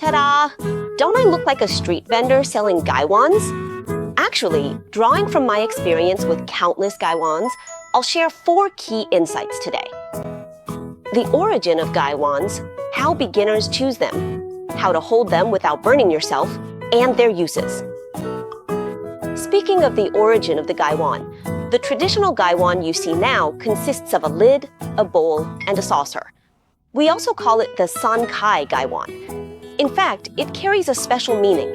Ta-da! Don't I look like a street vendor selling Gaiwans? Actually, drawing from my experience with countless Gaiwans, I'll share 4 key insights today. The origin of Gaiwans, how beginners choose them, how to hold them without burning yourself, and their uses. Speaking of the origin of the Gaiwan, the traditional Gaiwan you see now consists of a lid, a bowl, and a saucer. We also call it the Sankai Gaiwan. In fact, it carries a special meaning: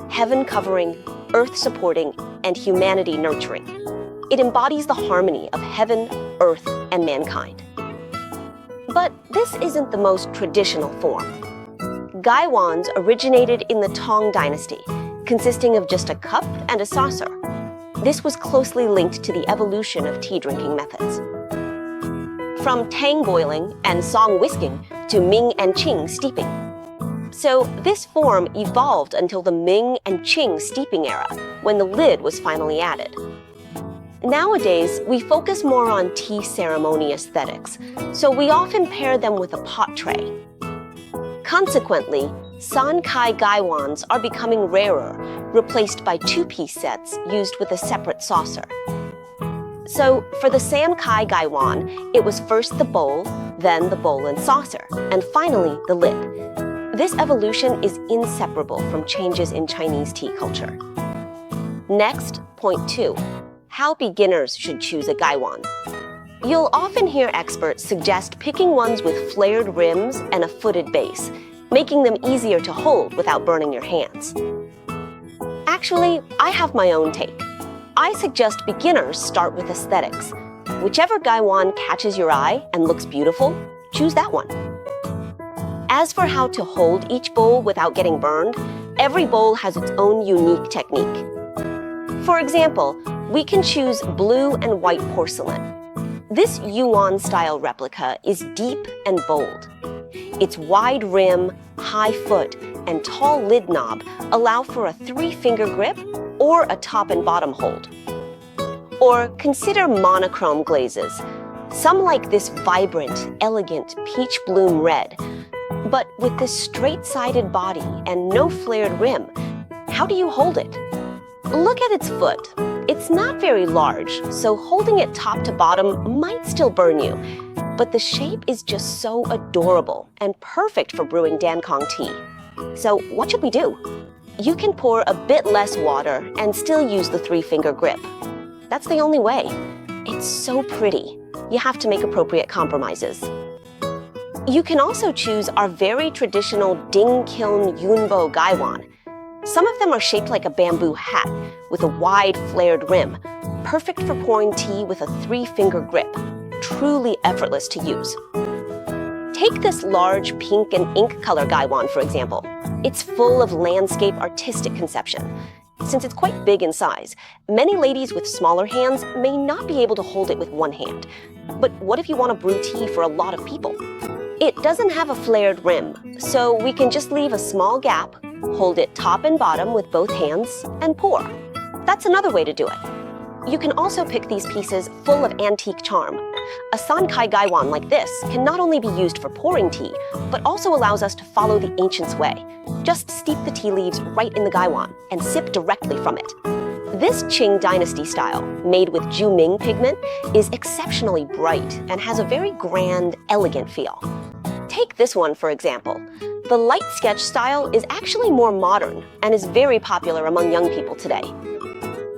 heaven covering, earth supporting, and humanity nurturing. It embodies the harmony of heaven, earth, and mankind. But this isn't the most traditional form. Gaiwans originated in the Tang Dynasty, consisting of just a cup and a saucer. This was closely linked to the evolution of tea drinking methods. From tang boiling and song whisking to Ming and Qing steeping. So this form evolved until the Ming and Qing steeping era, when the lid was finally added. Nowadays, we focus more on tea ceremony aesthetics, so we often pair them with a pot tray. Consequently, Sankai Gaiwans are becoming rarer, replaced by 2-piece sets used with a separate saucer. So, for the Sankai Gaiwan, it was first the bowl, then the bowl and saucer, and finally the lid. This evolution is inseparable from changes in Chinese tea culture. Next, point 2. How beginners should choose a Gaiwan. You'll often hear experts suggest picking ones with flared rims and a footed base, making them easier to hold without burning your hands. Actually, I have my own take. I suggest beginners start with aesthetics. Whichever Gaiwan catches your eye and looks beautiful, choose that one. As for how to hold each bowl without getting burned, every bowl has its own unique technique. For example, we can choose blue and white porcelain. This Yuan-style replica is deep and bold. Its wide rim, high foot, and tall lid knob allow for a 3-finger grip or a top and bottom hold. Or consider monochrome glazes. Some like this vibrant, elegant peach bloom red. But with this straight-sided body and no flared rim, how do you hold it? Look at its foot. It's not very large, so holding it top to bottom might still burn you. But the shape is just so adorable and perfect for brewing Dankong tea. So what should we do? You can pour a bit less water and still use the 3-finger grip. That's the only way. It's so pretty. You have to make appropriate compromises. You can also choose our very traditional Ding Kiln Yunbo Gaiwan. Some of them are shaped like a bamboo hat with a wide flared rim, perfect for pouring tea with a 3-finger grip, truly effortless to use. Take this large pink and ink color Gaiwan, for example. It's full of landscape artistic conception. Since it's quite big in size, many ladies with smaller hands may not be able to hold it with one hand. But what if you want to brew tea for a lot of people? It doesn't have a flared rim, so we can just leave a small gap, hold it top and bottom with both hands, and pour. That's another way to do it. You can also pick these pieces full of antique charm. A Sankai Gaiwan like this can not only be used for pouring tea, but also allows us to follow the ancients' way. Just steep the tea leaves right in the Gaiwan and sip directly from it. This Qing Dynasty style, made with Juming pigment, is exceptionally bright and has a very grand, elegant feel. Take this one, for example. The light sketch style is actually more modern and is very popular among young people today.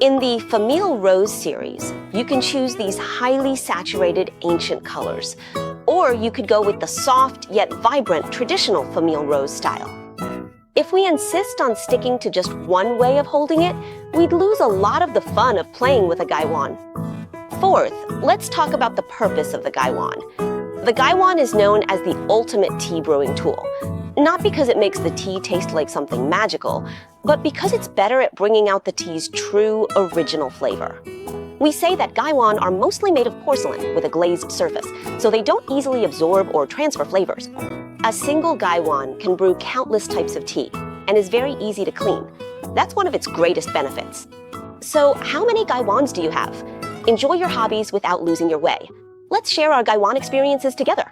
In the Famille Rose series, you can choose these highly saturated ancient colors, or you could go with the soft yet vibrant traditional Famille Rose style. If we insist on sticking to just one way of holding it, we'd lose a lot of the fun of playing with a Gaiwan. Fourth, let's talk about the purpose of the Gaiwan. The Gaiwan is known as the ultimate tea brewing tool, not because it makes the tea taste like something magical, but because it's better at bringing out the tea's true, original flavor. We say that Gaiwan are mostly made of porcelain with a glazed surface, so they don't easily absorb or transfer flavors. A single Gaiwan can brew countless types of tea and is very easy to clean. That's one of its greatest benefits. So how many Gaiwans do you have? Enjoy your hobbies without losing your way. Let's share our Gaiwan experiences together.